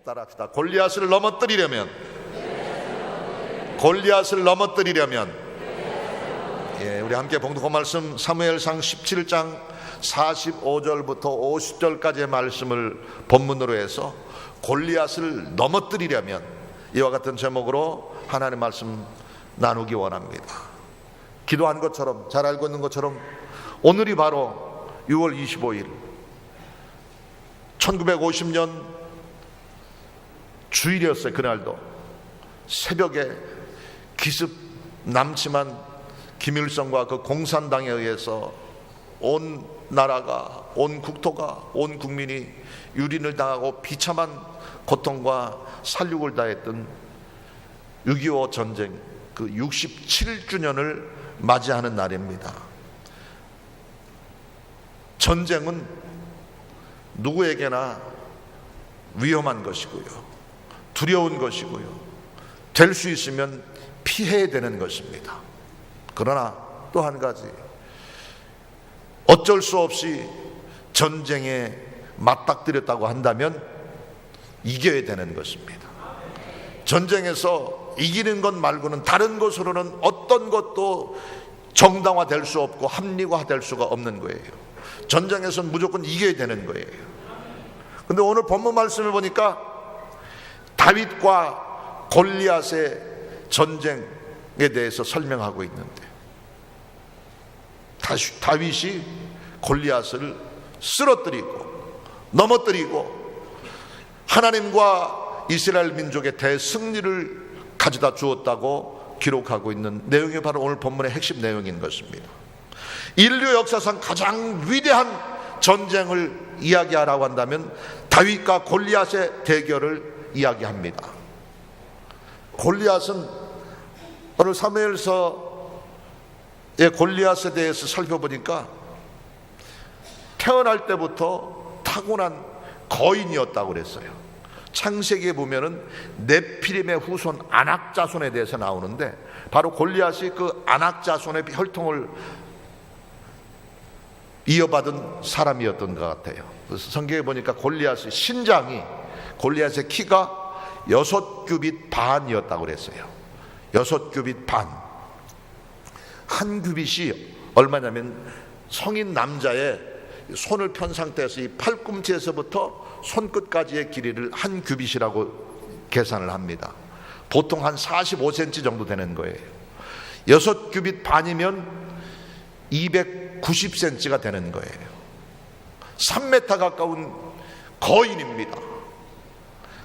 따라합시다. 골리앗을 넘어뜨리려면 예, 우리 함께 봉독한 말씀 사무엘상 17장 45절부터 50절까지의 말씀을 본문으로 해서 골리앗을 넘어뜨리려면 이와 같은 제목으로 하나님의 말씀 나누기 원합니다. 기도한 것처럼, 잘 알고 있는 것처럼 오늘이 바로 6월 25일 1950년 주일이었어요. 그날도 새벽에 기습 남침한 김일성과 그 공산당에 의해서 온 나라가, 온 국토가, 온 국민이 유린을 당하고 비참한 고통과 살육을 당했던 6.25 전쟁 그 67주년을 맞이하는 날입니다. 전쟁은 누구에게나 위험한 것이고요, 두려운 것이고요, 될 수 있으면 피해야 되는 것입니다. 그러나 또 한 가지, 어쩔 수 없이 전쟁에 맞닥뜨렸다고 한다면 이겨야 되는 것입니다. 전쟁에서 이기는 것 말고는 다른 것으로는 어떤 것도 정당화될 수 없고 합리화될 수가 없는 거예요. 전쟁에서는 무조건 이겨야 되는 거예요. 근데 오늘 본문 말씀을 보니까 다윗과 골리앗의 전쟁에 대해서 설명하고 있는데, 다윗이 골리앗을 쓰러뜨리고 넘어뜨리고 하나님과 이스라엘 민족의 대승리를 가져다 주었다고 기록하고 있는 내용이 바로 오늘 본문의 핵심 내용인 것입니다. 인류 역사상 가장 위대한 전쟁을 이야기하라고 한다면 다윗과 골리앗의 대결을 이야기합니다. 골리앗은 오늘 사무엘서의 골리앗에 대해서 살펴보니까 태어날 때부터 타고난 거인이었다고 그랬어요. 창세기에 보면은 네피림의 후손 아낙 자손에 대해서 나오는데 바로 골리앗이 그 아낙 자손의 혈통을 이어받은 사람이었던 것 같아요. 그래서 성경에 보니까 골리앗의 신장이, 골리앗의 키가 6규빗 반이었다고 그랬어요. 6규빗 반. 한 규빗이 얼마냐면 성인 남자의 손을 편 상태에서 이 팔꿈치에서부터 손끝까지의 길이를 한 규빗이라고 계산을 합니다. 보통 한 45cm 정도 되는 거예요. 6규빗 반이면 290cm가 되는 거예요. 3m 가까운 거인입니다.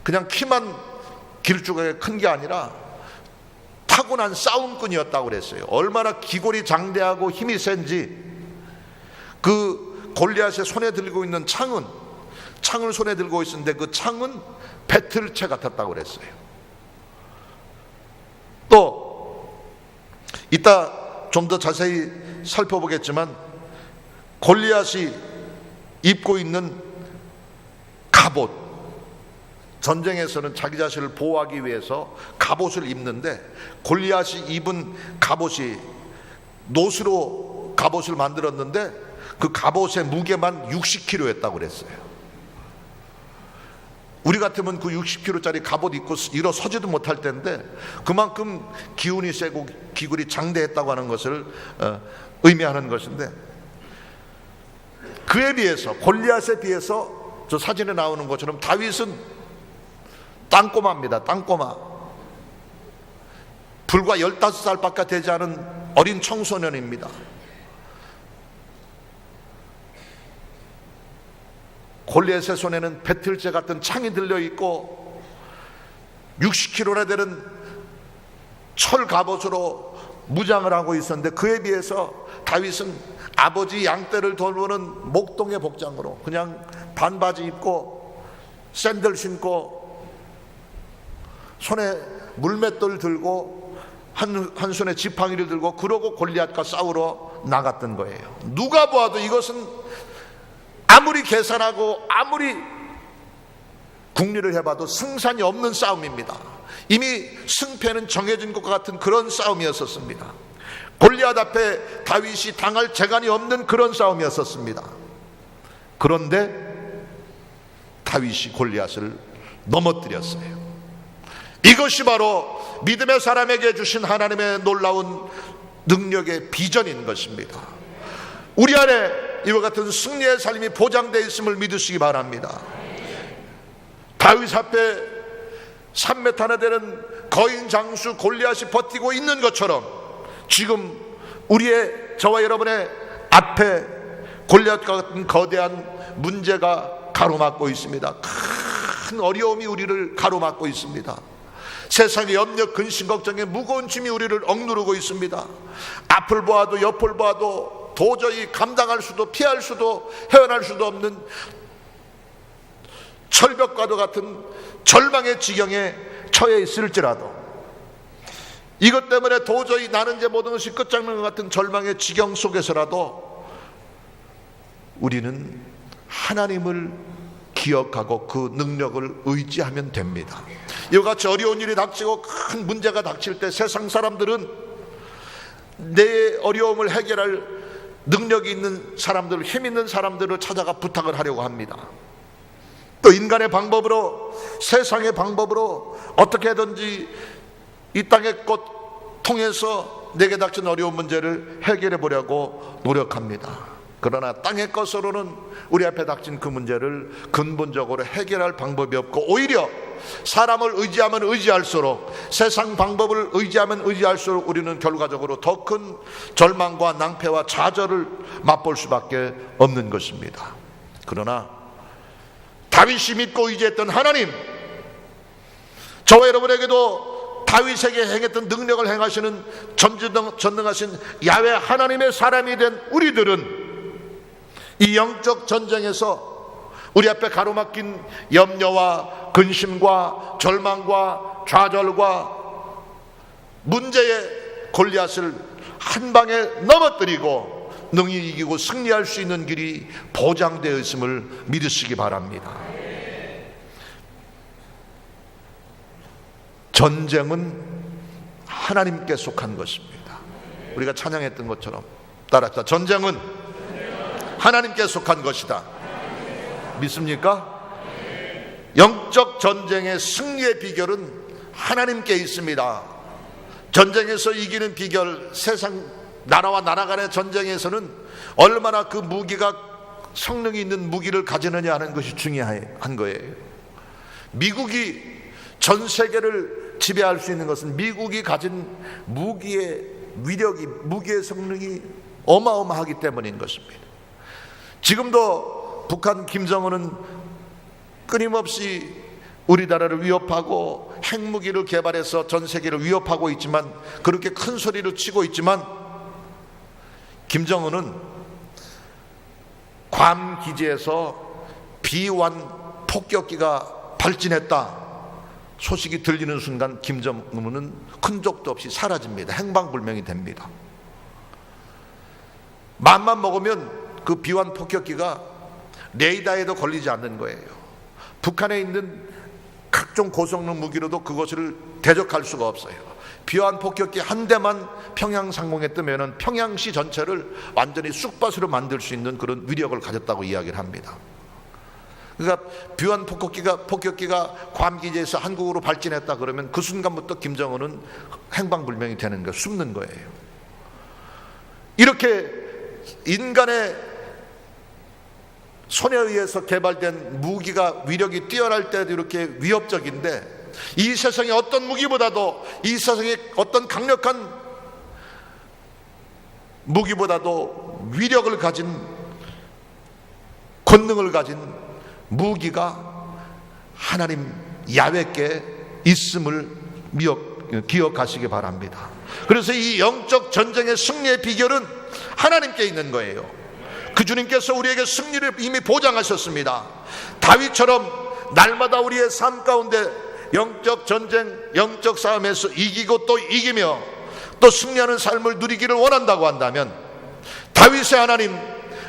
그냥 키만 길쭉하게 큰 게 아니라 타고난 싸움꾼이었다고 그랬어요. 얼마나 기골이 장대하고 힘이 센지 그 골리앗의 손에 들고 있는 창을 손에 들고 있었는데 그 창은 배틀채 같았다고 그랬어요. 또 이따 좀 더 자세히 살펴보겠지만 골리앗이 입고 있는 갑옷, 전쟁에서는 자기 자신을 보호하기 위해서 갑옷을 입는데 골리앗이 입은 갑옷이 노스로 갑옷을 만들었는데 그 갑옷의 무게만 60kg였다고 그랬어요. 우리 같으면 그 60kg짜리 갑옷 입고 일어서지도 못할 텐데 그만큼 기운이 세고 기골이 장대했다고 하는 것을 의미하는 것인데, 그에 비해서, 골리앗에 비해서 저 사진에 나오는 것처럼 다윗은 땅꼬마입니다. 땅꼬마. 불과 15살밖에 되지 않은 어린 청소년입니다. 골리앗의 손에는 배틀채 같은 창이 들려있고 60kg나 되는 철 갑옷으로 무장을 하고 있었는데 그에 비해서 다윗은 아버지 양떼를 돌보는 목동의 복장으로 그냥 반바지 입고 샌들 신고 손에 물맷돌 들고 한 손에 지팡이를 들고 그러고 골리앗과 싸우러 나갔던 거예요. 누가 보아도 이것은 아무리 계산하고 아무리 국리를 해봐도 승산이 없는 싸움입니다. 이미 승패는 정해진 것과 같은 그런 싸움이었었습니다. 골리앗 앞에 다윗이 당할 재간이 없는 그런 싸움이었었습니다. 그런데 다윗이 골리앗을 넘어뜨렸어요. 이것이 바로 믿음의 사람에게 주신 하나님의 놀라운 능력의 비전인 것입니다. 우리 안에 이와 같은 승리의 삶이 보장되어 있음을 믿으시기 바랍니다. 다윗 앞에 3m 하나 되는 거인 장수 골리앗이 버티고 있는 것처럼 지금 우리의, 저와 여러분의 앞에 골리앗과 같은 거대한 문제가 가로막고 있습니다. 큰 어려움이 우리를 가로막고 있습니다. 세상의 염려, 근심, 걱정의 무거운 짐이 우리를 억누르고 있습니다. 앞을 보아도 옆을 보아도 도저히 감당할 수도 피할 수도 헤어날 수도 없는 철벽과도 같은 절망의 지경에 처해 있을지라도, 이것 때문에 도저히 나는 이제 모든 것이 끝장난 것 같은 절망의 지경 속에서라도 우리는 하나님을 기억하고 그 능력을 의지하면 됩니다. 이와 같이 어려운 일이 닥치고 큰 문제가 닥칠 때 세상 사람들은 내 어려움을 해결할 능력이 있는 사람들, 힘 있는 사람들을 찾아가 부탁을 하려고 합니다. 또 인간의 방법으로, 세상의 방법으로 어떻게든지 이 땅의 것 통해서 내게 닥친 어려운 문제를 해결해 보려고 노력합니다. 그러나 땅의 것으로는 우리 앞에 닥친 그 문제를 근본적으로 해결할 방법이 없고, 오히려 사람을 의지하면 의지할수록, 세상 방법을 의지하면 의지할수록 우리는 결과적으로 더 큰 절망과 낭패와 좌절을 맛볼 수밖에 없는 것입니다. 그러나 다윗이 믿고 의지했던 하나님, 저와 여러분에게도 다윗에게 행했던 능력을 행하시는 전능하신 야훼 하나님의 사람이 된 우리들은 이 영적 전쟁에서 우리 앞에 가로막힌 염려와 근심과 절망과 좌절과 문제의 골리앗을 한 방에 넘어뜨리고 능히 이기고 승리할 수 있는 길이 보장되어 있음을 믿으시기 바랍니다. 전쟁은 하나님께 속한 것입니다. 우리가 찬양했던 것처럼 따라합시다. 전쟁은 하나님께 속한 것이다. 믿습니까? 영적 전쟁의 승리의 비결은 하나님께 있습니다. 전쟁에서 이기는 비결, 세상 나라와 나라 간의 전쟁에서는 얼마나 그 무기가 성능이 있는 무기를 가지느냐 하는 것이 중요한 거예요. 미국이 전 세계를 지배할 수 있는 것은 미국이 가진 무기의 위력이, 무기의 성능이 어마어마하기 때문인 것입니다. 지금도 북한 김정은은 끊임없이 우리나라를 위협하고 핵무기를 개발해서 전 세계를 위협하고 있지만, 그렇게 큰 소리를 치고 있지만, 김정은은 괌 기지에서 B1 폭격기가 발진했다 소식이 들리는 순간 김정은은 흔적도 없이 사라집니다. 행방불명이 됩니다. 맘만 먹으면 그 B1 폭격기가 레이더에도 걸리지 않는 거예요. 북한에 있는 각종 고성능 무기로도 그것을 대적할 수가 없어요. B1 폭격기 한 대만 평양 상공에 뜨면은 평양시 전체를 완전히 쑥밭으로 만들 수 있는 그런 위력을 가졌다고 이야기를 합니다. 그러니까 B1 폭격기가 괌 기지에서 한국으로 발진했다 그러면 그 순간부터 김정은은 행방불명이 되는 거예요. 숨는 거예요. 이렇게 인간의 손에 의해서 개발된 무기가 위력이 뛰어날 때도 이렇게 위협적인데, 이 세상의 어떤 무기보다도, 이 세상의 어떤 강력한 무기보다도 위력을 가진, 권능을 가진 무기가 하나님 야훼께 있음을 기억하시기 바랍니다. 그래서 이 영적 전쟁의 승리의 비결은 하나님께 있는 거예요. 그 주님께서 우리에게 승리를 이미 보장하셨습니다. 다윗처럼 날마다 우리의 삶 가운데 영적 전쟁, 영적 싸움에서 이기고 또 이기며 또 승리하는 삶을 누리기를 원한다고 한다면, 다윗의 하나님,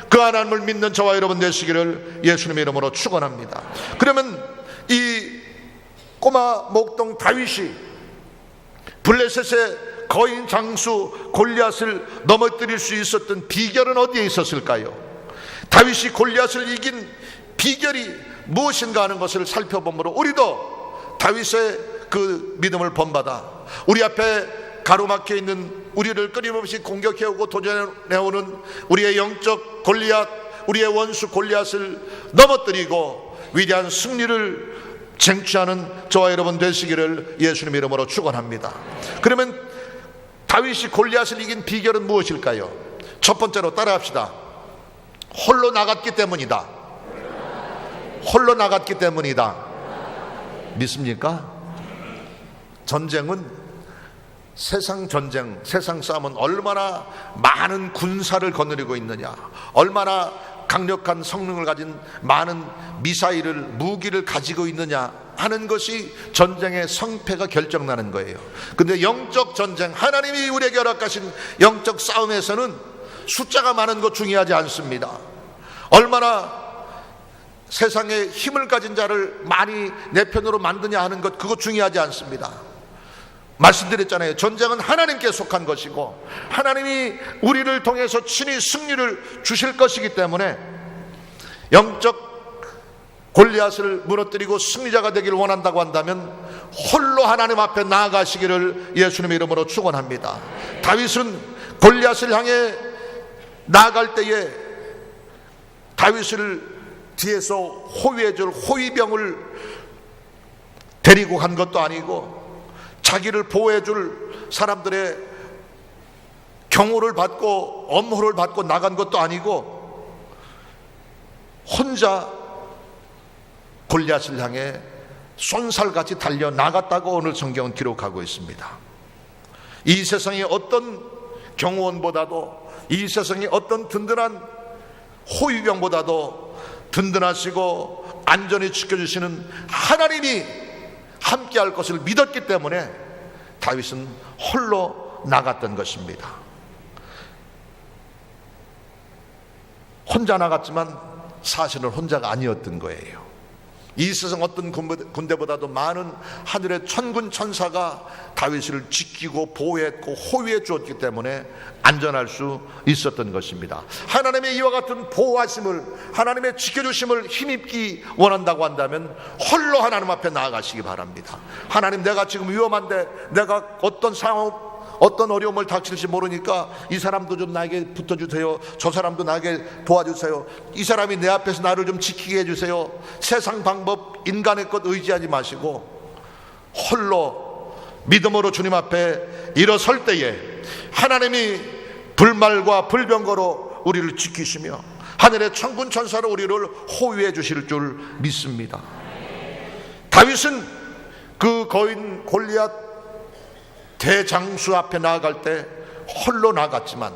그 하나님을 믿는 저와 여러분 되시기를 예수님의 이름으로 축원합니다. 그러면 이 꼬마 목동 다윗이 블레셋의 거인 장수 골리앗을 넘어뜨릴 수 있었던 비결은 어디에 있었을까요? 다윗이 골리앗을 이긴 비결이 무엇인가 하는 것을 살펴보므로 우리도 다윗의 그 믿음을 본받아 우리 앞에 가로막혀 있는 우리를 끊임없이 공격해오고 도전해오는 우리의 영적 골리앗, 우리의 원수 골리앗을 넘어뜨리고 위대한 승리를 쟁취하는 저와 여러분 되시기를 예수님 이름으로 축원합니다. 그러면 다윗이 골리앗을 이긴 비결은 무엇일까요? 첫 번째로 따라합시다. 홀로 나갔기 때문이다. 홀로 나갔기 때문이다. 믿습니까? 전쟁은, 세상 전쟁, 세상 싸움은 얼마나 많은 군사를 거느리고 있느냐, 얼마나 강력한 성능을 가진 많은 미사일을, 무기를 가지고 있느냐 하는 것이 전쟁의 성패가 결정나는 거예요. 근데 영적 전쟁, 하나님이 우리에게 허락하신 영적 싸움에서는 숫자가 많은 것 중요하지 않습니다. 얼마나 세상에 힘을 가진 자를 많이 내 편으로 만드냐 하는 것, 그거 중요하지 않습니다. 말씀드렸잖아요. 전쟁은 하나님께 속한 것이고 하나님이 우리를 통해서 친히 승리를 주실 것이기 때문에 영적 골리앗을 무너뜨리고 승리자가 되기를 원한다고 한다면 홀로 하나님 앞에 나아가시기를 예수님의 이름으로 축원합니다. 다윗은 골리앗을 향해 나아갈 때에 다윗을 뒤에서 호위해줄 호위병을 데리고 간 것도 아니고 자기를 보호해줄 사람들의 경호를 받고 엄호를 받고 나간 것도 아니고 혼자 골리앗을 향해 쏜살같이 달려 나갔다고 오늘 성경은 기록하고 있습니다. 이 세상의 어떤 경호원보다도, 이 세상의 어떤 든든한 호위병보다도 든든하시고 안전히 지켜주시는 하나님이 함께할 것을 믿었기 때문에 다윗은 홀로 나갔던 것입니다. 혼자 나갔지만 사실은 혼자가 아니었던 거예요. 이 세상 어떤 군대보다도 많은 하늘의 천군 천사가 다윗을 지키고 보호했고 호위해 주었기 때문에 안전할 수 있었던 것입니다. 하나님의 이와 같은 보호하심을, 하나님의 지켜주심을 힘입기 원한다고 한다면 홀로 하나님 앞에 나아가시기 바랍니다. 하나님, 내가 지금 위험한데, 내가 어떤 상황, 어떤 어려움을 닥칠지 모르니까 이 사람도 좀 나에게 붙어주세요. 저 사람도 나에게 도와주세요. 이 사람이 내 앞에서 나를 좀 지키게 해주세요. 세상 방법, 인간의 것 의지하지 마시고 홀로 믿음으로 주님 앞에 일어설 때에 하나님이 불말과 불병거로 우리를 지키시며 하늘의 천군 천사로 우리를 호위해 주실 줄 믿습니다. 다윗은 그 거인 골리앗 대장수 앞에 나아갈 때 홀로 나갔지만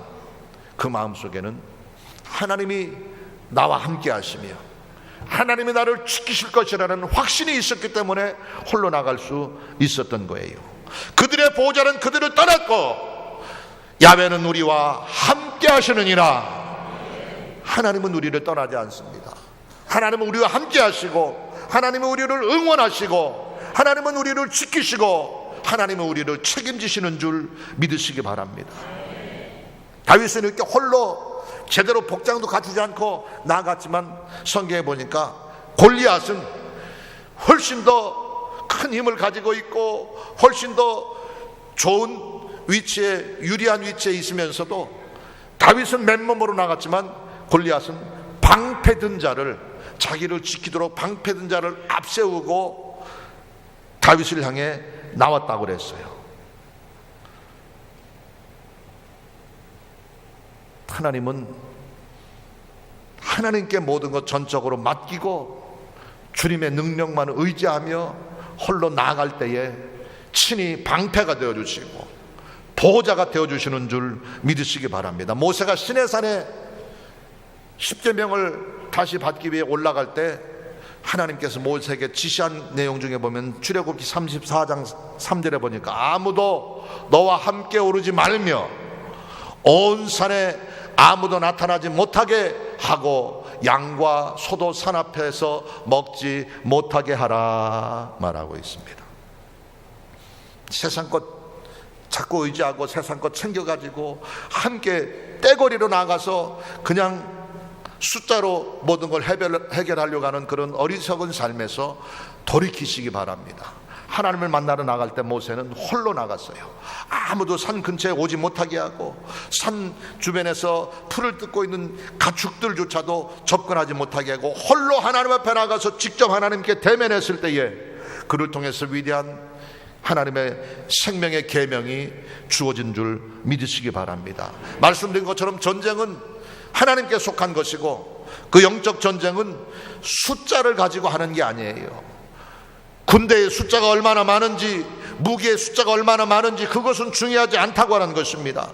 그 마음속에는 하나님이 나와 함께 하시며 하나님이 나를 지키실 것이라는 확신이 있었기 때문에 홀로 나갈 수 있었던 거예요. 그들의 보호자는 그들을 떠났고 야훼는 우리와 함께 하시느니라. 하나님은 우리를 떠나지 않습니다. 하나님은 우리와 함께 하시고 하나님은 우리를 응원하시고 하나님은 우리를 지키시고 하나님은 우리를 책임지시는 줄 믿으시기 바랍니다. 다윗은 이렇게 홀로 제대로 복장도 갖추지 않고 나아갔지만 성경에 보니까 골리앗은 훨씬 더 큰 힘을 가지고 있고 훨씬 더 좋은 위치에, 유리한 위치에 있으면서도 다윗은 맨몸으로 나갔지만 골리앗은 방패든 자를, 자기를 지키도록 방패든 자를 앞세우고 다윗을 향해 나왔다고 그랬어요. 하나님은 하나님께 모든 것 전적으로 맡기고 주님의 능력만 의지하며 홀로 나아갈 때에 친히 방패가 되어주시고 보호자가 되어주시는 줄 믿으시기 바랍니다. 모세가 시내산에 십계명을 다시 받기 위해 올라갈 때 하나님께서 모세에게 지시한 내용 중에 보면 출애굽기 34장 3절에 보니까 아무도 너와 함께 오르지 말며 온 산에 아무도 나타나지 못하게 하고 양과 소도 산 앞에서 먹지 못하게 하라 말하고 있습니다. 세상 것 자꾸 의지하고 세상 것 챙겨가지고 함께 떼거리로 나가서 그냥 숫자로 모든 걸 해결하려고 하는 그런 어리석은 삶에서 돌이키시기 바랍니다. 하나님을 만나러 나갈 때 모세는 홀로 나갔어요. 아무도 산 근처에 오지 못하게 하고 산 주변에서 풀을 뜯고 있는 가축들조차도 접근하지 못하게 하고 홀로 하나님 앞에 나가서 직접 하나님께 대면했을 때에 그를 통해서 위대한 하나님의 생명의 계명이 주어진 줄 믿으시기 바랍니다. 말씀드린 것처럼 전쟁은 하나님께 속한 것이고 그 영적 전쟁은 숫자를 가지고 하는 게 아니에요. 군대의 숫자가 얼마나 많은지, 무기의 숫자가 얼마나 많은지 그것은 중요하지 않다고 하는 것입니다.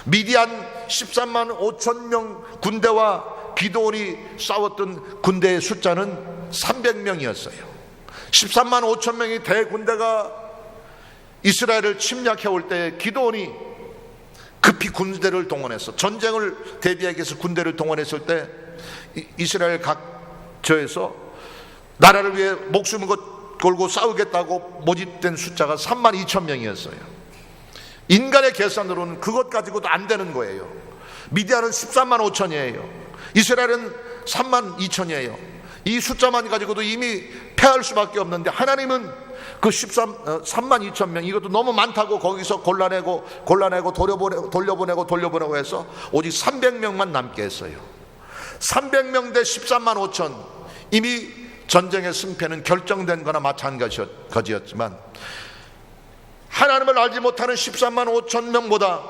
미디안 13만 5천 명 군대와 기드온이 싸웠던 군대의 숫자는 300명이었어요 13만 5천 명의 대군대가 이스라엘을 침략해 올 때 기드온이 급히 군대를 동원해서 전쟁을 대비하기 위해서 군대를 동원했을 때 이스라엘 각처에서 나라를 위해 목숨을 걸고 싸우겠다고 모집된 숫자가 3만 2천 명이었어요. 인간의 계산으로는 그것 가지고도 안 되는 거예요. 미디안은 13만 5천이에요. 이스라엘은 3만 2천이에요. 이 숫자만 가지고도 이미 패할 수밖에 없는데 하나님은 그 3만 2천 명 이것도 너무 많다고 거기서 골라내고 돌려보내고 해서 오직 300명만 남게 했어요. 300명 대 13만 5천 이미 전쟁의 승패는 결정된 거나 마찬가지였지만 하나님을 알지 못하는 13만 5천 명보다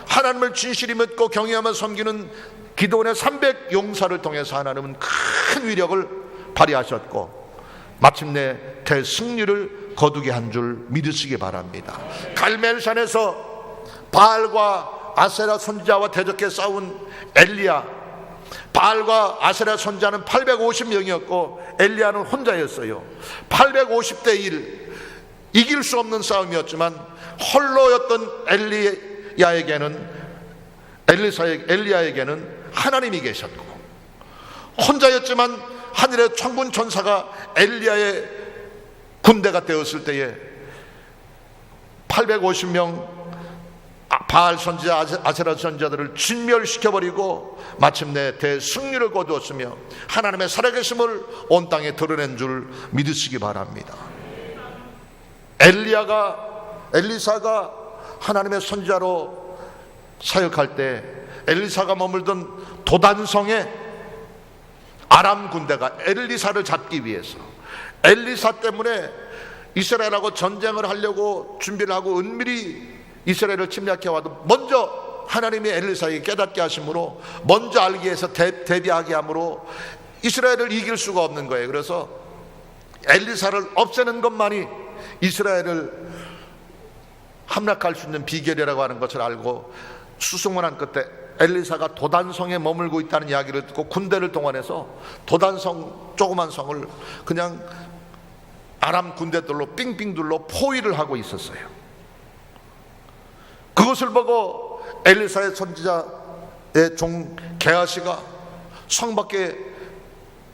하나님을 진실히 믿고 경외하며 섬기는 기드온의 300 용사를 통해서 하나님은 큰 위력을 발휘하셨고 마침내 대승리를 거두게 한 줄 믿으시기 바랍니다. 갈멜산에서 바알과 아세라 선지자와 대적해 싸운 엘리야, 바알과 아세라 선지자는 850명이었고 엘리야는 혼자였어요. 850대 1 이길 수 없는 싸움이었지만 홀로였던 엘리야에게는 하나님이 계셨고 혼자였지만 하늘의 천군 천사가 엘리야의 군대가 되었을 때에 850명 바알 선지자, 아세라 선지자들을 진멸시켜버리고 마침내 대승리를 거두었으며 하나님의 살아계심을 온 땅에 드러낸 줄 믿으시기 바랍니다. 엘리사가 하나님의 선지자로 사역할 때 엘리사가 머물던 도단성에 아람 군대가 엘리사를 잡기 위해서 엘리사 때문에 이스라엘하고 전쟁을 하려고 준비를 하고 은밀히 이스라엘을 침략해 와도 먼저 하나님이 엘리사에게 깨닫게 하심으로 먼저 알기 위해서 대비하게 함으로 이스라엘을 이길 수가 없는 거예요. 그래서 엘리사를 없애는 것만이 이스라엘을 함락할 수 있는 비결이라고 하는 것을 알고 수송원한 끝에 엘리사가 도단성에 머물고 있다는 이야기를 듣고 군대를 동원해서 도단성 조그만 성을 그냥 아람 군대들로 삥삥 둘러 포위를 하고 있었어요. 그것을 보고 엘리사의 선지자의 종 게하시가 성 밖에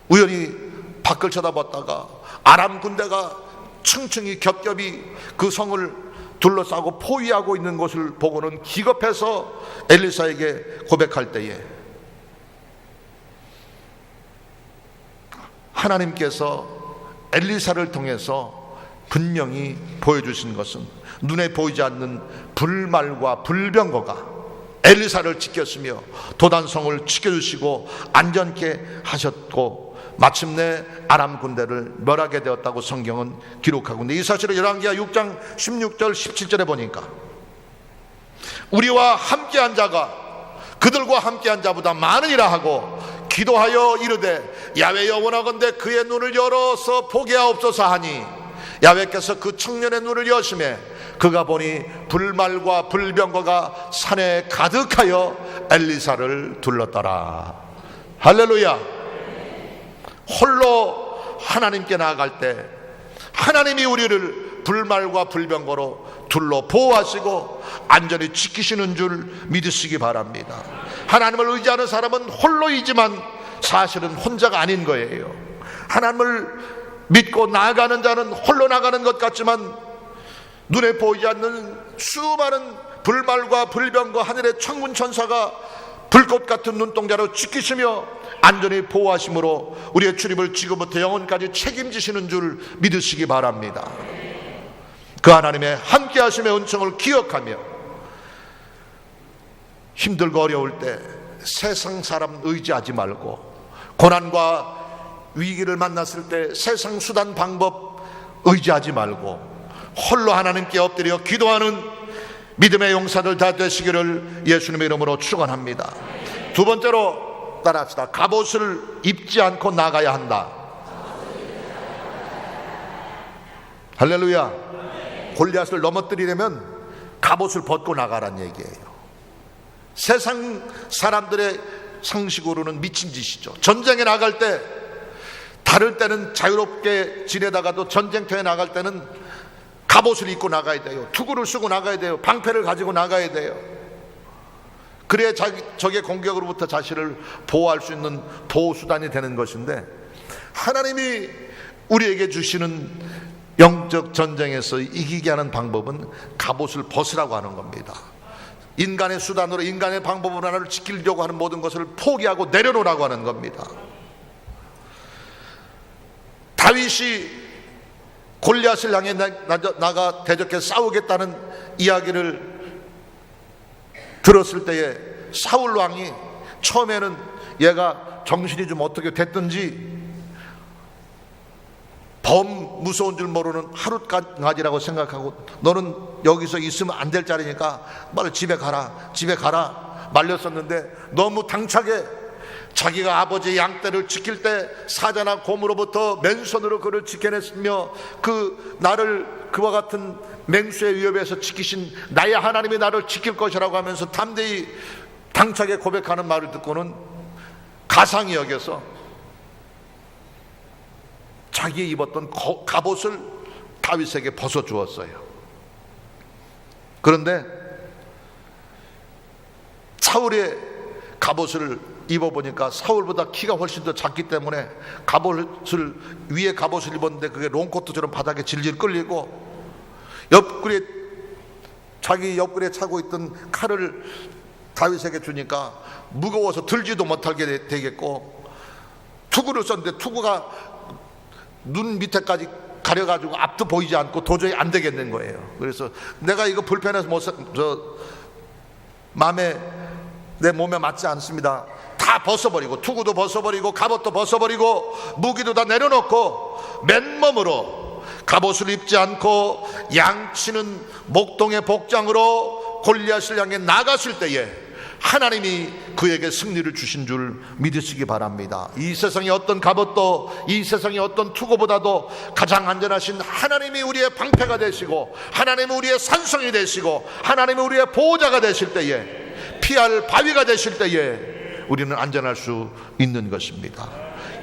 우연히 밖을 쳐다봤다가 아람 군대가 층층이 겹겹이 그 성을 둘러싸고 포위하고 있는 것을 보고는 기겁해서 엘리사에게 고백할 때에 하나님께서 엘리사를 통해서 분명히 보여주신 것은 눈에 보이지 않는 불말과 불병거가 엘리사를 지켰으며 도단성을 지켜주시고 안전케 하셨고 마침내 아람 군대를 멸하게 되었다고 성경은 기록하고 있는데 이 사실을 열왕기하 6장 16절 17절에 보니까 우리와 함께한 자가 그들과 함께한 자보다 많으니라 하고 기도하여 이르되 야외 영원하건대 그의 눈을 열어서 보게 하옵소서 하니 야외께서 그 청년의 눈을 여심해 그가 보니 불말과 불병거가 산에 가득하여 엘리사를 둘렀더라. 할렐루야. 홀로 하나님께 나아갈 때 하나님이 우리를 불말과 불병거로 둘러 보호하시고 안전히 지키시는 줄 믿으시기 바랍니다. 하나님을 의지하는 사람은 홀로이지만 사실은 혼자가 아닌 거예요. 하나님을 믿고 나아가는 자는 홀로 나가는 것 같지만 눈에 보이지 않는 수많은 불말과 불병거 하늘의 천군 천사가 불꽃 같은 눈동자로 지키시며 안전히 보호하심으로 우리의 주님을 지금부터 영원까지 책임지시는 줄 믿으시기 바랍니다. 그 하나님의 함께 하심의 은총을 기억하며 힘들고 어려울 때 세상 사람 의지하지 말고, 고난과 위기를 만났을 때 세상 수단 방법 의지하지 말고 홀로 하나님께 엎드려 기도하는 믿음의 용사들 다 되시기를 예수님의 이름으로 축원합니다. 두 번째로 따라합시다. 갑옷을 입지 않고 나가야 한다. 할렐루야. 골리앗을 넘어뜨리려면 갑옷을 벗고 나가란 얘기예요. 세상 사람들의 상식으로는 미친 짓이죠. 전쟁에 나갈 때, 다를 때는 자유롭게 지내다가도 전쟁터에 나갈 때는 갑옷을 입고 나가야 돼요. 투구를 쓰고 나가야 돼요. 방패를 가지고 나가야 돼요. 그래야 적의 공격으로부터 자신을 보호할 수 있는 보호수단이 되는 것인데, 하나님이 우리에게 주시는 영적 전쟁에서 이기게 하는 방법은 갑옷을 벗으라고 하는 겁니다. 인간의 수단으로, 인간의 방법으로 하나를 지키려고 하는 모든 것을 포기하고 내려놓으라고 하는 겁니다. 다윗이 골리앗을 향해 나가 대적해 싸우겠다는 이야기를 들었을 때에 사울 왕이 처음에는 얘가 정신이 좀 어떻게 됐든지 범 무서운 줄 모르는 하룻강아지라고 생각하고, 너는 여기서 있으면 안 될 자리니까 빨리 집에 가라 말렸었는데, 너무 당차게 자기가 아버지의 양떼를 지킬 때 사자나 곰으로부터 맨손으로 그를 지켜냈으며 나를 그와 같은 맹수의 위협에서 지키신 나의 하나님이 나를 지킬 것이라고 하면서 담대히 당차게 고백하는 말을 듣고는 가상히 여겨서 자기 입었던 갑옷을 다윗에게 벗어주었어요. 그런데 사울의 갑옷을 입어보니까 사울보다 키가 훨씬 더 작기 때문에 위에 갑옷을 입었는데 그게 롱코트처럼 바닥에 질질 끌리고, 자기 옆구리에 차고 있던 칼을 다윗에게 주니까 무거워서 들지도 못하게 되겠고, 투구를 썼는데 투구가 눈 밑에까지 가려가지고 앞도 보이지 않고 도저히 안 되겠는 거예요. 그래서 내가 이거 불편해서 내 몸에 맞지 않습니다. 다 벗어버리고, 투구도 벗어버리고 갑옷도 벗어버리고 무기도 다 내려놓고 맨몸으로 갑옷을 입지 않고 양치는 목동의 복장으로 골리앗을 향해 나갔을 때에 하나님이 그에게 승리를 주신 줄 믿으시기 바랍니다. 이 세상의 어떤 갑옷도, 이 세상의 어떤 투구보다도 가장 안전하신 하나님이 우리의 방패가 되시고, 하나님이 우리의 산성이 되시고, 하나님이 우리의 보호자가 되실 때에, 피할 바위가 되실 때에 우리는 안전할 수 있는 것입니다.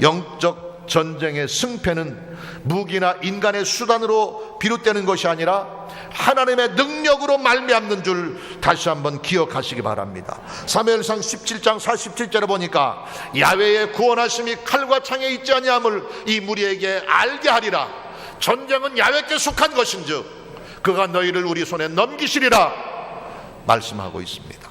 영적 전쟁의 승패는 무기나 인간의 수단으로 비롯되는 것이 아니라 하나님의 능력으로 말미암는 줄 다시 한번 기억하시기 바랍니다. 사무엘상 17장 47절에 보니까 야훼의 구원하심이 칼과 창에 있지 아니함을 이 무리에게 알게 하리라. 전쟁은 야훼께 속한 것인즉 그가 너희를 우리 손에 넘기시리라 말씀하고 있습니다.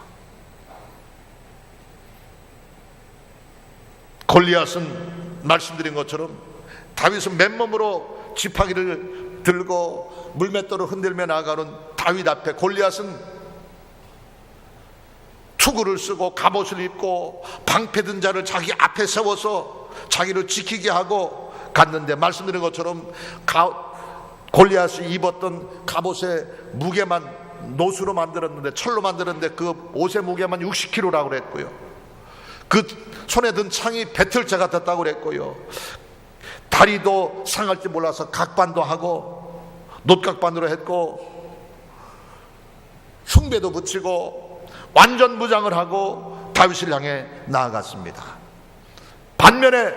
골리앗은 말씀드린 것처럼 다윗은 맨몸으로 지팡이를 들고 물맷돌을 흔들며 나가는 다윗 앞에 골리앗은 투구를 쓰고 갑옷을 입고 방패 든 자를 자기 앞에 세워서 자기를 지키게 하고 갔는데, 말씀드린 것처럼 골리앗이 입었던 갑옷의 무게만 노수로 만들었는데, 철로 만들었는데 그 옷의 무게만 60kg라고 그랬고요. 그 손에 든 창이 배틀차 같았다고 그랬고요. 다리도 상할지 몰라서 각반도 하고 놋각반으로 했고 흉배도 붙이고 완전 무장을 하고 다윗을 향해 나아갔습니다. 반면에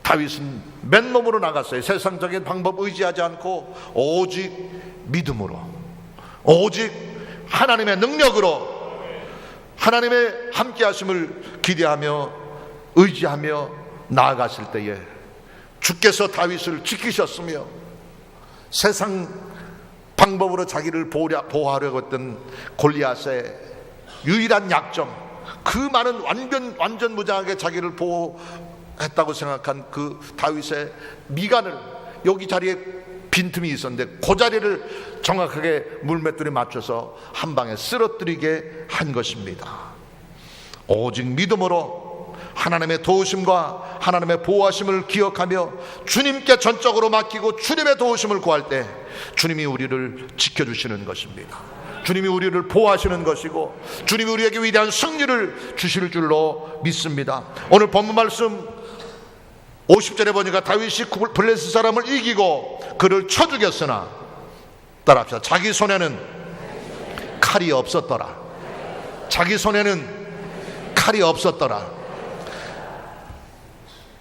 다윗은 맨몸으로 나갔어요. 세상적인 방법 의지하지 않고 오직 믿음으로, 오직 하나님의 능력으로, 하나님의 함께 하심을 기대하며 의지하며 나아갔을 때에 주께서 다윗을 지키셨으며, 세상 방법으로 자기를 보호하려고 했던 골리앗의 유일한 약점, 그 많은 완전 무장하게 자기를 보호했다고 생각한 그 다윗의 미간을, 여기 자리에 빈틈이 있었는데 그 자리를 정확하게 물맷돌에 맞춰서 한 방에 쓰러뜨리게 한 것입니다. 오직 믿음으로 하나님의 도우심과 하나님의 보호하심을 기억하며 주님께 전적으로 맡기고 주님의 도우심을 구할 때 주님이 우리를 지켜주시는 것입니다. 주님이 우리를 보호하시는 것이고 주님이 우리에게 위대한 승리를 주실 줄로 믿습니다. 오늘 본문 말씀 50절에 보니까 다윗이 블레셋 사람을 이기고 그를 쳐 죽였으나, 따라합시다. 자기 손에는 칼이 없었더라. 자기 손에는 칼이 없었더라.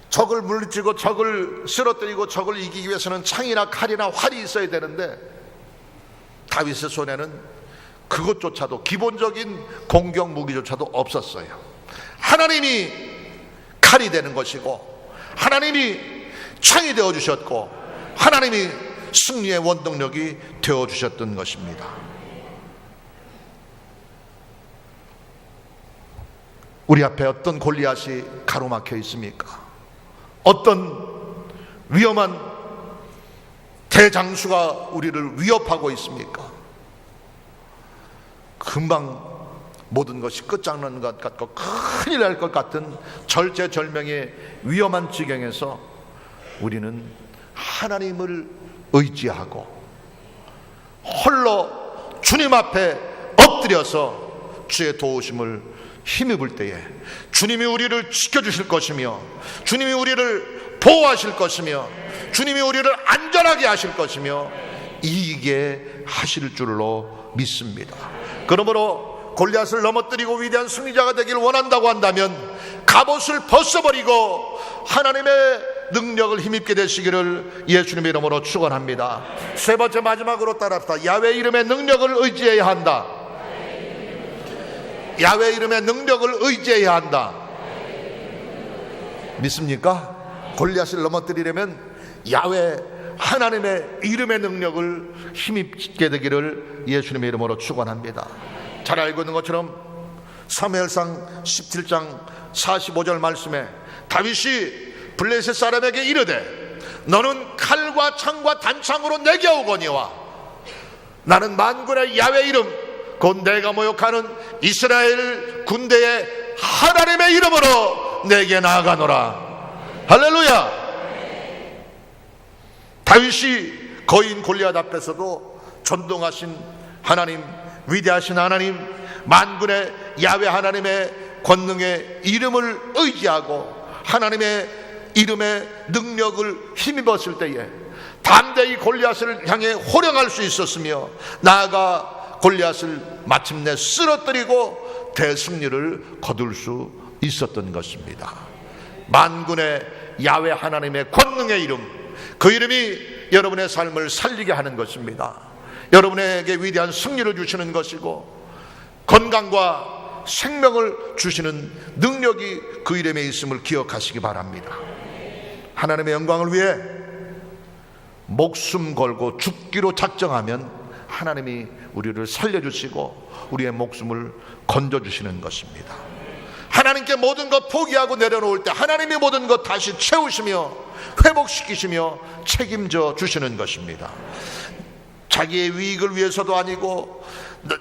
적을 물리치고 적을 쓰러뜨리고 적을 이기기 위해서는 창이나 칼이나 활이 있어야 되는데 다윗의 손에는 그것조차도, 기본적인 공격 무기조차도 없었어요. 하나님이 칼이 되는 것이고 하나님이 창이 되어주셨고 하나님이 승리의 원동력이 되어주셨던 것입니다. 우리 앞에 어떤 골리앗이 가로막혀 있습니까? 어떤 위험한 대장수가 우리를 위협하고 있습니까? 금방 모든 것이 끝장나는 것 같고 큰일 날 것 같은 절체절명의 위험한 지경에서 우리는 하나님을 의지하고 홀로 주님 앞에 엎드려서 주의 도우심을 힘입을 때에 주님이 우리를 지켜주실 것이며 주님이 우리를 보호하실 것이며 주님이 우리를 안전하게 하실 것이며 이기게 하실 줄로 믿습니다. 그러므로 골리앗을 넘어뜨리고 위대한 승리자가 되기를 원한다고 한다면 갑옷을 벗어버리고 하나님의 능력을 힘입게 되시기를 예수님의 이름으로 축원합니다. 세 번째, 마지막으로 따라합시다. 야훼 이름의 능력을 의지해야 한다. 야훼 이름의 능력을 의지해야 한다. 믿습니까? 골리앗을 넘어뜨리려면 야훼 하나님의 이름의 능력을 힘입게 되기를 예수님의 이름으로 축원합니다. 잘 알고 있는 것처럼 사무엘상 17장 45절 말씀에 다윗이 블레셋 사람에게 이르되 너는 칼과 창과 단창으로 내게 오거니와 나는 만군의 야훼 이름 곧 내가 모욕하는 이스라엘 군대의 하나님의 이름으로 내게 나아가노라. 할렐루야. 다윗이 거인 골리앗 앞에서도 전동하신 하나님, 위대하신 하나님, 만군의 야훼 하나님의 권능의 이름을 의지하고 하나님의 이름의 능력을 힘입었을 때에 담대히 골리앗을 향해 호령할 수 있었으며 나아가 골리앗을 마침내 쓰러뜨리고 대승리를 거둘 수 있었던 것입니다. 만군의 야훼 하나님의 권능의 이름, 그 이름이 여러분의 삶을 살리게 하는 것입니다. 여러분에게 위대한 승리를 주시는 것이고 건강과 생명을 주시는 능력이 그 이름에 있음을 기억하시기 바랍니다. 하나님의 영광을 위해 목숨 걸고 죽기로 작정하면 하나님이 우리를 살려주시고 우리의 목숨을 건져주시는 것입니다. 하나님께 모든 것 포기하고 내려놓을 때 하나님이 모든 것 다시 채우시며 회복시키시며 책임져 주시는 것입니다. 자기의 위익을 위해서도 아니고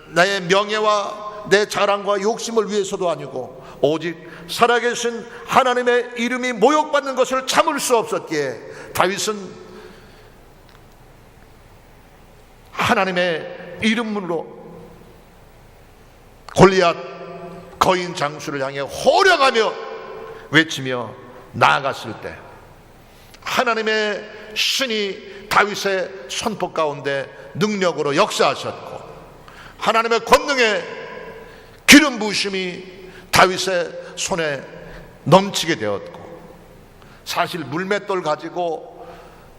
나의 명예와 내 자랑과 욕심을 위해서도 아니고 오직 살아계신 하나님의 이름이 모욕받는 것을 참을 수 없었기에 다윗은 하나님의 이름으로 골리앗 거인 장수를 향해 호령하며 외치며 나아갔을 때 하나님의 신이 다윗의 손톱 가운데 능력으로 역사하셨고 하나님의 권능의 기름 부으심이 다윗의 손에 넘치게 되었고, 사실 물맷돌 가지고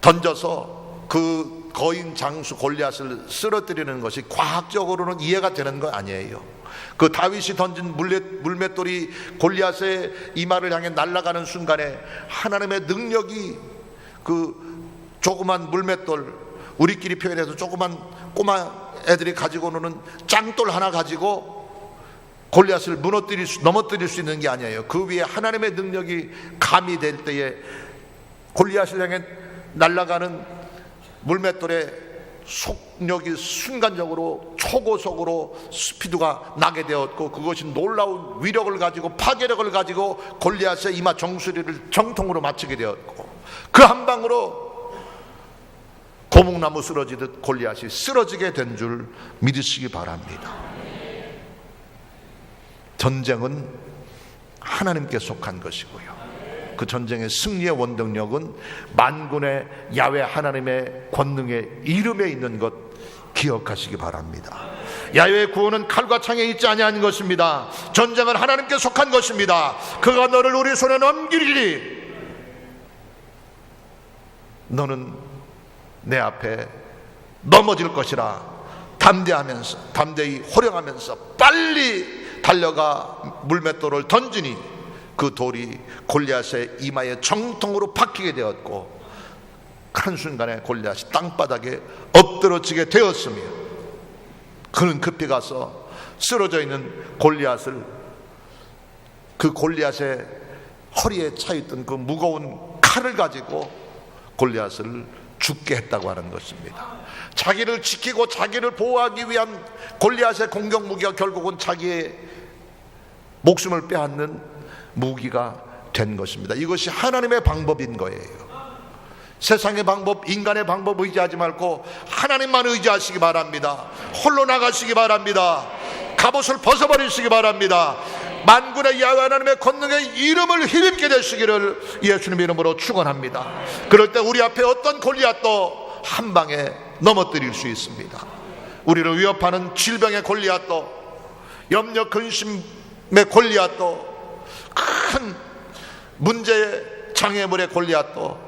던져서 그 거인 장수 골리앗을 쓰러뜨리는 것이 과학적으로는 이해가 되는 거 아니에요. 그 다윗이 던진 물맷돌이 골리앗의 이마를 향해 날아가는 순간에 하나님의 능력이 그 조그만 물맷돌, 우리끼리 표현해서 조그만 꼬마 애들이 가지고 노는 짱돌 하나 가지고 골리앗을 넘어뜨릴 수 있는 게 아니에요. 그 위에 하나님의 능력이 가미될 때에 골리앗을 향해 날아가는 물맷돌의 속력이 순간적으로 초고속으로 스피드가 나게 되었고, 그것이 놀라운 위력을 가지고 파괴력을 가지고 골리앗의 이마 정수리를 정통으로 맞추게 되었고, 그 한 방으로 고목나무 쓰러지듯 골리앗이 쓰러지게 된 줄 믿으시기 바랍니다. 전쟁은 하나님께 속한 것이고요, 그 전쟁의 승리의 원동력은 만군의 야훼 하나님의 권능의 이름에 있는 것 기억하시기 바랍니다. 야훼의 구원은 칼과 창에 있지 아니한 것입니다. 전쟁은 하나님께 속한 것입니다. 그가 너를 우리 손에 넘기리니 너는 내 앞에 넘어질 것이라 담대히 호령하면서 빨리 달려가 물맷돌을 던지니 그 돌이 골리앗의 이마에 정통으로 박히게 되었고, 한순간에 골리앗이 땅바닥에 엎드러지게 되었으며, 그는 급히 가서 쓰러져 있는 골리앗을, 그 골리앗의 허리에 차있던 그 무거운 칼을 가지고 골리앗을 죽게 했다고 하는 것입니다. 자기를 지키고 자기를 보호하기 위한 골리앗의 공격 무기가 결국은 자기의 목숨을 빼앗는 무기가 된 것입니다. 이것이 하나님의 방법인 거예요. 세상의 방법, 인간의 방법 의지하지 말고 하나님만 의지하시기 바랍니다. 홀로 나가시기 바랍니다. 갑옷을 벗어버리시기 바랍니다. 만군의 야훼 하나님의 권능의 이름을 힘입게 되시기를 예수님의 이름으로 축원합니다. 그럴 때 우리 앞에 어떤 골리앗도 한 방에 넘어뜨릴 수 있습니다. 우리를 위협하는 질병의 골리앗도, 염려 근심의 골리앗도, 큰 문제의 장애물의 골리앗도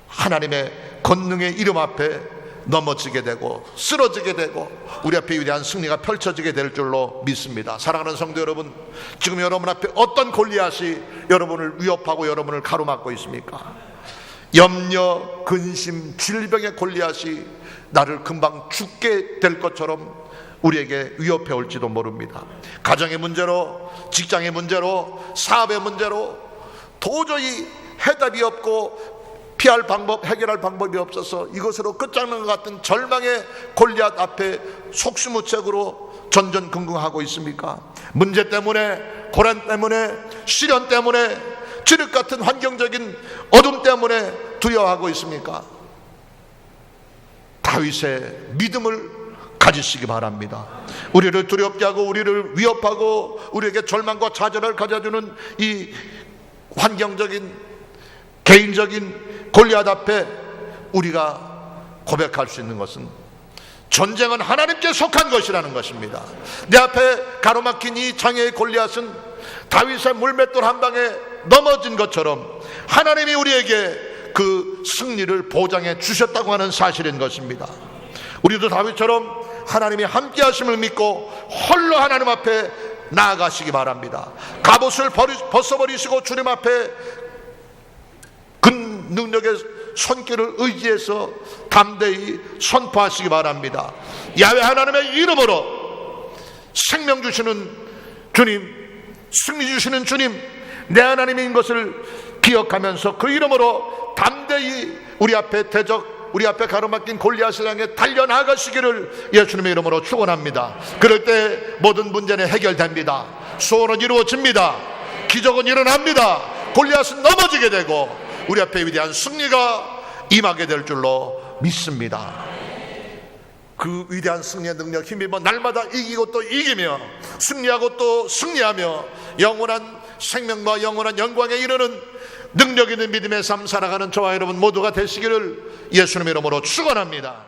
하나님의 권능의 이름 앞에 넘어지게 되고 쓰러지게 되고 우리 앞에 위대한 승리가 펼쳐지게 될 줄로 믿습니다. 사랑하는 성도 여러분, 지금 여러분 앞에 어떤 골리앗이 여러분을 위협하고 여러분을 가로막고 있습니까? 염려, 근심, 질병의 골리앗이 나를 금방 죽게 될 것처럼 우리에게 위협해 올지도 모릅니다. 가정의 문제로, 직장의 문제로, 사업의 문제로 도저히 해답이 없고 피할 방법, 해결할 방법이 없어서 이것으로 끝장난 것 같은 절망의 골리앗 앞에 속수무책으로 전전긍긍하고 있습니까? 문제 때문에, 고난 때문에, 시련 때문에, 찌륵 같은 환경적인 어둠 때문에 두려워하고 있습니까? 다윗의 믿음을 가지시기 바랍니다. 우리를 두렵게 하고 우리를 위협하고 우리에게 절망과 좌절을 가져주는 이 환경적인, 개인적인 골리앗 앞에 우리가 고백할 수 있는 것은 전쟁은 하나님께 속한 것이라는 것입니다. 내 앞에 가로막힌 이 장애의 골리앗은 다윗의 물맷돌 한 방에 넘어진 것처럼 하나님이 우리에게 그 승리를 보장해 주셨다고 하는 사실인 것입니다. 우리도 다윗처럼 하나님이 함께 하심을 믿고 홀로 하나님 앞에 나아가시기 바랍니다. 갑옷을 벗어버리시고 주님 앞에 그 능력의 손길을 의지해서 담대히 선포하시기 바랍니다. 야훼 하나님의 이름으로 생명 주시는 주님, 승리 주시는 주님, 내 하나님인 것을 기억하면서 그 이름으로 담대히 우리 앞에 우리 앞에 가로막힌 골리앗을 향해 달려나가시기를 예수님의 이름으로 축원합니다. 그럴 때 모든 문제는 해결됩니다. 소원은 이루어집니다. 기적은 일어납니다. 골리앗은 넘어지게 되고 우리 앞에 위대한 승리가 임하게 될 줄로 믿습니다. 그 위대한 승리의 능력 힘입어 날마다 이기고 또 이기며 승리하고 또 승리하며 영원한 생명과 영원한 영광에 이르는 능력 있는 믿음의 삶 살아가는 저와 여러분 모두가 되시기를 예수님의 이름으로 축원합니다.